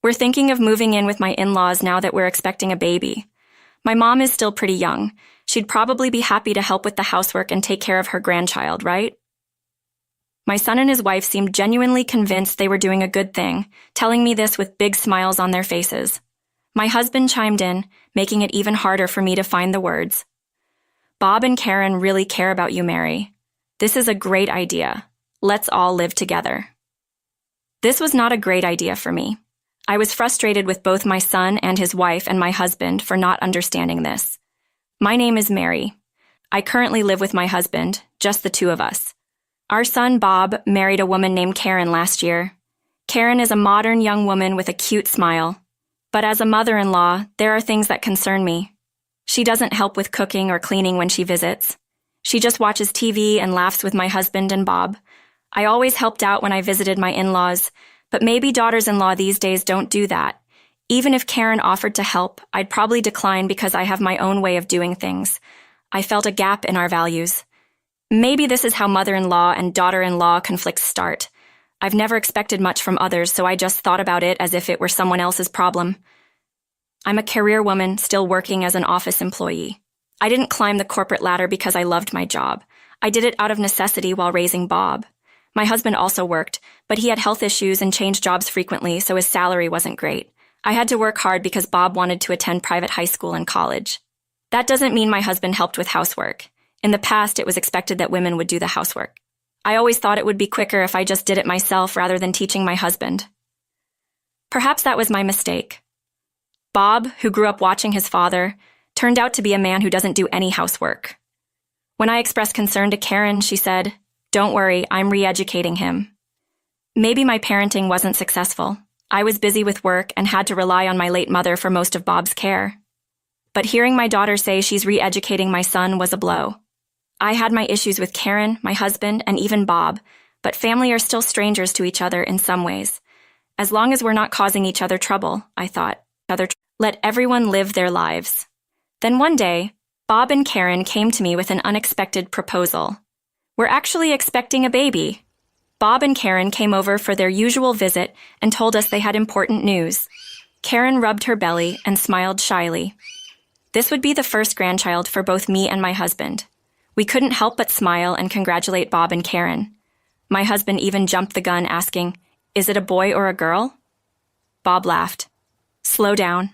We're thinking of moving in with my in-laws now that we're expecting a baby. My mom is still pretty young. She'd probably be happy to help with the housework and take care of her grandchild, right? My son and his wife seemed genuinely convinced they were doing a good thing, telling me this with big smiles on their faces. My husband chimed in, making it even harder for me to find the words. Bob and Karen really care about you, Mary. This is a great idea. Let's all live together. This was not a great idea for me. I was frustrated with both my son and his wife and my husband for not understanding this. My name is Mary. I currently live with my husband, just the two of us. Our son, Bob, married a woman named Karen last year. Karen is a modern young woman with a cute smile. But as a mother-in-law, there are things that concern me. She doesn't help with cooking or cleaning when she visits. She just watches TV and laughs with my husband and Bob. I always helped out when I visited my in-laws, but maybe daughters-in-law these days don't do that. Even if Karen offered to help, I'd probably decline because I have my own way of doing things. I felt a gap in our values. Maybe this is how mother-in-law and daughter-in-law conflicts start. I've never expected much from others, so I just thought about it as if it were someone else's problem. I'm a career woman still working as an office employee. I didn't climb the corporate ladder because I loved my job. I did it out of necessity while raising Bob. My husband also worked, but he had health issues and changed jobs frequently, so his salary wasn't great. I had to work hard because Bob wanted to attend private high school and college. That doesn't mean my husband helped with housework. In the past, it was expected that women would do the housework. I always thought it would be quicker if I just did it myself rather than teaching my husband. Perhaps that was my mistake. Bob, who grew up watching his father, turned out to be a man who doesn't do any housework. When I expressed concern to Karen, she said, "Don't worry, I'm re-educating him." Maybe my parenting wasn't successful. I was busy with work and had to rely on my late mother for most of Bob's care. But hearing my daughter say she's re-educating my son was a blow. I had my issues with Karen, my husband, and even Bob, but family are still strangers to each other in some ways. As long as we're not causing each other trouble, I thought, let everyone live their lives. Then one day, Bob and Karen came to me with an unexpected proposal. We're actually expecting a baby. Bob and Karen came over for their usual visit and told us they had important news. Karen rubbed her belly and smiled shyly. This would be the first grandchild for both me and my husband. We couldn't help but smile and congratulate Bob and Karen. My husband even jumped the gun asking, "Is it a boy or a girl?" Bob laughed. "Slow down.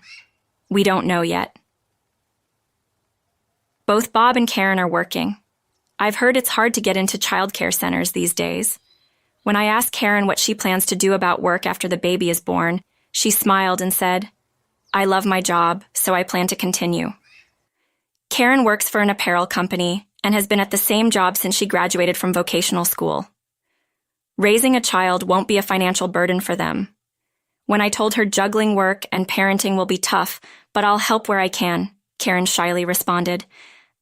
We don't know yet." Both Bob and Karen are working. I've heard it's hard to get into childcare centers these days. When I asked Karen what she plans to do about work after the baby is born, she smiled and said, "I love my job, so I plan to continue." Karen works for an apparel company and has been at the same job since she graduated from vocational school. Raising a child won't be a financial burden for them. When I told her juggling work and parenting will be tough, but I'll help where I can, Karen shyly responded.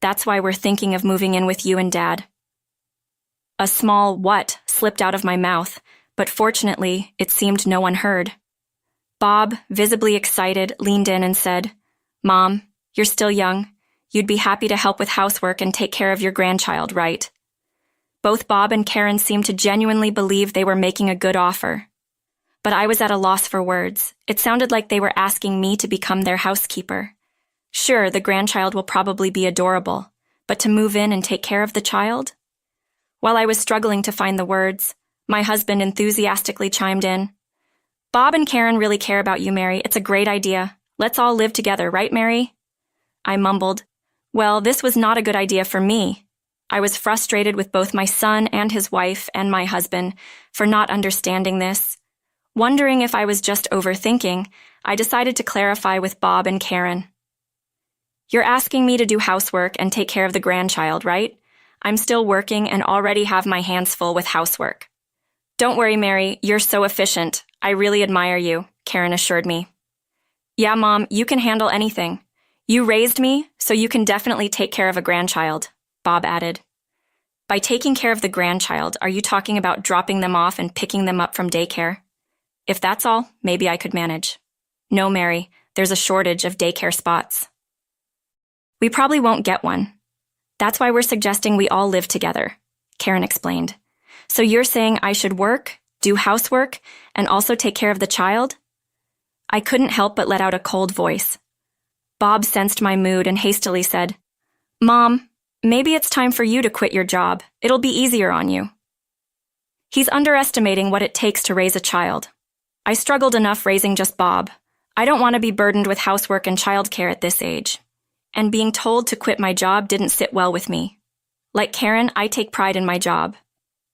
That's why we're thinking of moving in with you and Dad. A small "what" slipped out of my mouth, but fortunately, it seemed no one heard. Bob, visibly excited, leaned in and said, "Mom, you're still young. You'd be happy to help with housework and take care of your grandchild, right?" Both Bob and Karen seemed to genuinely believe they were making a good offer. But I was at a loss for words. It sounded like they were asking me to become their housekeeper. Sure, the grandchild will probably be adorable, but to move in and take care of the child? While I was struggling to find the words, my husband enthusiastically chimed in. "Bob and Karen really care about you, Mary. It's a great idea. Let's all live together, right, Mary?" I mumbled, "Well, this was not a good idea for me." I was frustrated with both my son and his wife and my husband for not understanding this. Wondering if I was just overthinking, I decided to clarify with Bob and Karen. "You're asking me to do housework and take care of the grandchild, right? I'm still working and already have my hands full with housework." "Don't worry, Mary, you're so efficient. I really admire you," Karen assured me. "Yeah, Mom, you can handle anything. You raised me, so you can definitely take care of a grandchild," Bob added. "By taking care of the grandchild, are you talking about dropping them off and picking them up from daycare?" "If that's all, maybe I could manage." "No, Mary, there's a shortage of daycare spots." "We probably won't get one. That's why we're suggesting we all live together," Karen explained. "So you're saying I should work, do housework, and also take care of the child?" I couldn't help but let out a cold voice. Bob sensed my mood and hastily said, "Mom, maybe it's time for you to quit your job. It'll be easier on you." He's underestimating what it takes to raise a child. I struggled enough raising just Bob. I don't want to be burdened with housework and childcare at this age. And being told to quit my job didn't sit well with me. Like Karen, I take pride in my job.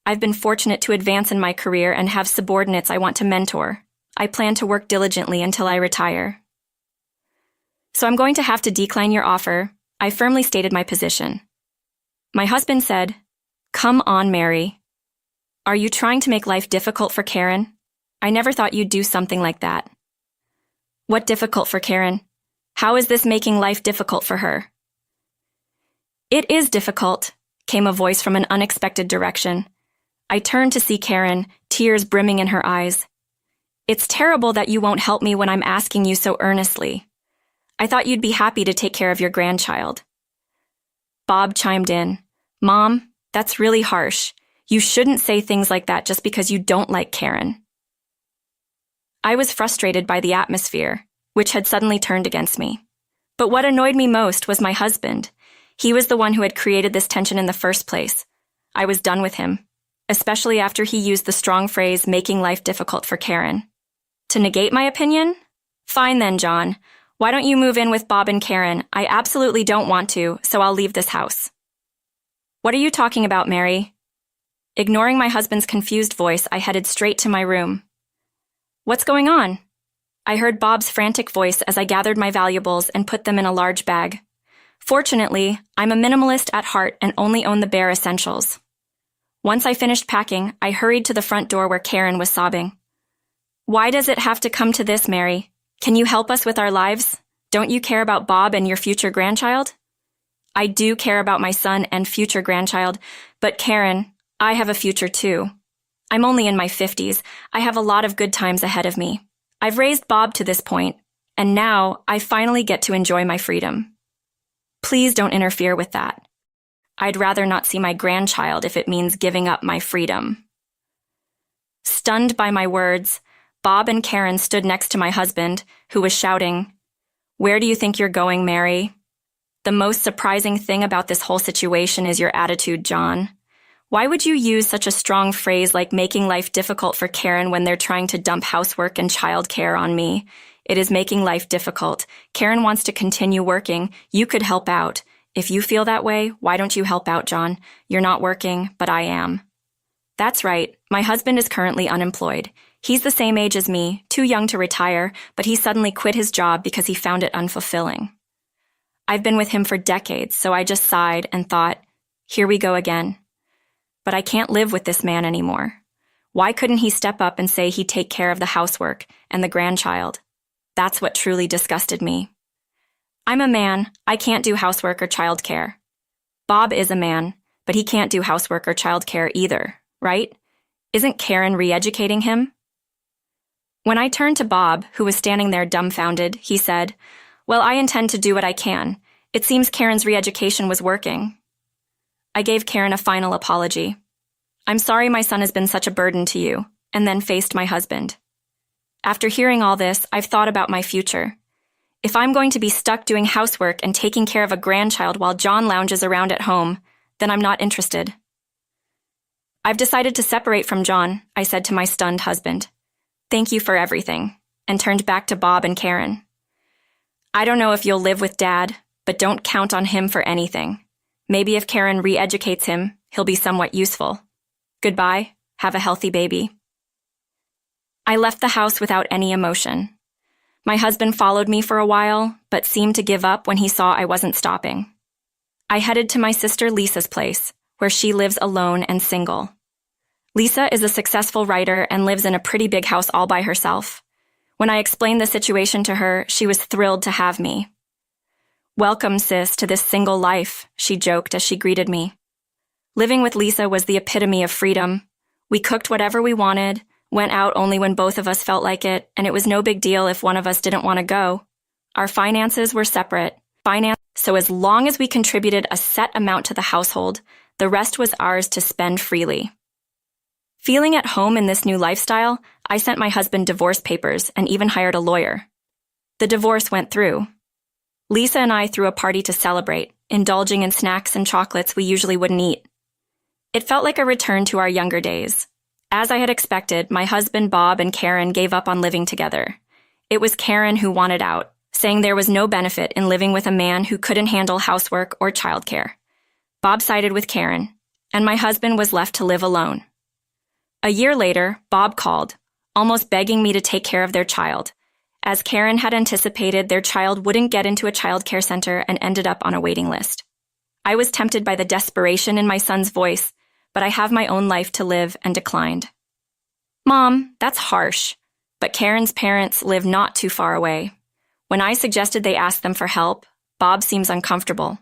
I've been fortunate to advance in my career and have subordinates I want to mentor. I plan to work diligently until I retire. "So I'm going to have to decline your offer," I firmly stated my position. My husband said, "Come on, Mary. Are you trying to make life difficult for Karen? I never thought you'd do something like that." "What difficult for Karen? How is this making life difficult for her?" "It is difficult," came a voice from an unexpected direction. I turned to see Karen, tears brimming in her eyes. "It's terrible that you won't help me when I'm asking you so earnestly. I thought you'd be happy to take care of your grandchild." Bob chimed in, "Mom, that's really harsh. You shouldn't say things like that just because you don't like Karen." I was frustrated by the atmosphere, which had suddenly turned against me. But what annoyed me most was my husband. He was the one who had created this tension in the first place. I was done with him, especially after he used the strong phrase, "making life difficult for Karen." To negate my opinion? Fine then, John. Why don't you move in with Bob and Karen? I absolutely don't want to, so I'll leave this house. "What are you talking about, Mary?" Ignoring my husband's confused voice, I headed straight to my room. "What's going on?" I heard Bob's frantic voice as I gathered my valuables and put them in a large bag. Fortunately, I'm a minimalist at heart and only own the bare essentials. Once I finished packing, I hurried to the front door where Karen was sobbing. "Why does it have to come to this, Mary? Can you help us with our lives? Don't you care about Bob and your future grandchild?" "I do care about my son and future grandchild, but Karen, I have a future too. I'm only in my 50s. I have a lot of good times ahead of me. I've raised Bob to this point, and now I finally get to enjoy my freedom. Please don't interfere with that. I'd rather not see my grandchild if it means giving up my freedom." Stunned by my words, Bob and Karen stood next to my husband, who was shouting, "Where do you think you're going, Mary? The most surprising thing about this whole situation is your attitude, John. Why would you use such a strong phrase like making life difficult for Karen when they're trying to dump housework and childcare on me? It is making life difficult. Karen wants to continue working. You could help out. If you feel that way, why don't you help out, John? You're not working, but I am." That's right. My husband is currently unemployed. He's the same age as me, too young to retire, but he suddenly quit his job because he found it unfulfilling. I've been with him for decades, so I just sighed and thought, here we go again. But I can't live with this man anymore. Why couldn't he step up and say he'd take care of the housework and the grandchild? That's what truly disgusted me. I'm a man. I can't do housework or childcare. Bob is a man, but he can't do housework or childcare either, right? Isn't Karen re-educating him? When I turned to Bob, who was standing there dumbfounded, he said, "Well, I intend to do what I can. It seems Karen's re-education was working." I gave Karen a final apology. "I'm sorry my son has been such a burden to you," and then faced my husband. After hearing all this, I've thought about my future. If I'm going to be stuck doing housework and taking care of a grandchild while John lounges around at home, then I'm not interested. "I've decided to separate from John," I said to my stunned husband. "Thank you for everything," and turned back to Bob and Karen. "I don't know if you'll live with Dad, but don't count on him for anything. Maybe if Karen re-educates him, he'll be somewhat useful. Goodbye. Have a healthy baby." I left the house without any emotion. My husband followed me for a while, but seemed to give up when he saw I wasn't stopping. I headed to my sister Lisa's place, where she lives alone and single. Lisa is a successful writer and lives in a pretty big house all by herself. When I explained the situation to her, she was thrilled to have me. "Welcome, sis, to this single life," she joked as she greeted me. Living with Lisa was the epitome of freedom. We cooked whatever we wanted, went out only when both of us felt like it, and it was no big deal if one of us didn't want to go. Our finances were separate. So as long as we contributed a set amount to the household, the rest was ours to spend freely. Feeling at home in this new lifestyle, I sent my husband divorce papers and even hired a lawyer. The divorce went through. Lisa and I threw a party to celebrate, indulging in snacks and chocolates we usually wouldn't eat. It felt like a return to our younger days. As I had expected, my husband Bob and Karen gave up on living together. It was Karen who wanted out, saying there was no benefit in living with a man who couldn't handle housework or childcare. Bob sided with Karen, and my husband was left to live alone. A year later, Bob called, almost begging me to take care of their child. As Karen had anticipated, their child wouldn't get into a childcare center and ended up on a waiting list. I was tempted by the desperation in my son's voice, but I have my own life to live and declined. Mom, that's harsh, but Karen's parents live not too far away. When I suggested they ask them for help, Bob seems uncomfortable.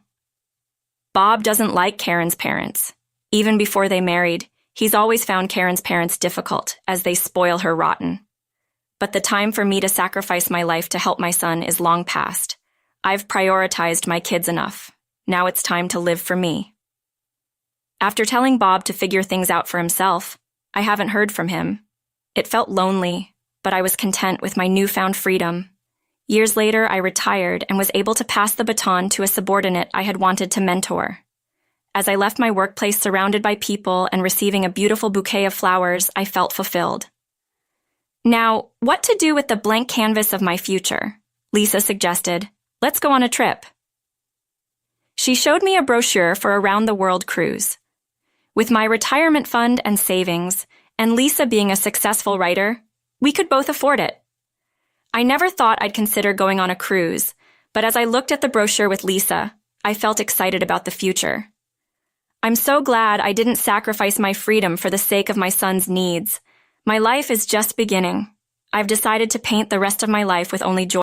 Bob doesn't like Karen's parents. Even before they married, he's always found Karen's parents difficult, as they spoil her rotten. But the time for me to sacrifice my life to help my son is long past. I've prioritized my kids enough. Now it's time to live for me. After telling Bob to figure things out for himself, I haven't heard from him. It felt lonely, but I was content with my newfound freedom. Years later, I retired and was able to pass the baton to a subordinate I had wanted to mentor. As I left my workplace surrounded by people and receiving a beautiful bouquet of flowers, I felt fulfilled. Now, what to do with the blank canvas of my future? Lisa suggested, let's go on a trip. She showed me a brochure for a round-the-world cruise. With my retirement fund and savings, and Lisa being a successful writer, we could both afford it. I never thought I'd consider going on a cruise, but as I looked at the brochure with Lisa, I felt excited about the future. I'm so glad I didn't sacrifice my freedom for the sake of my son's needs. My life is just beginning. I've decided to paint the rest of my life with only joy.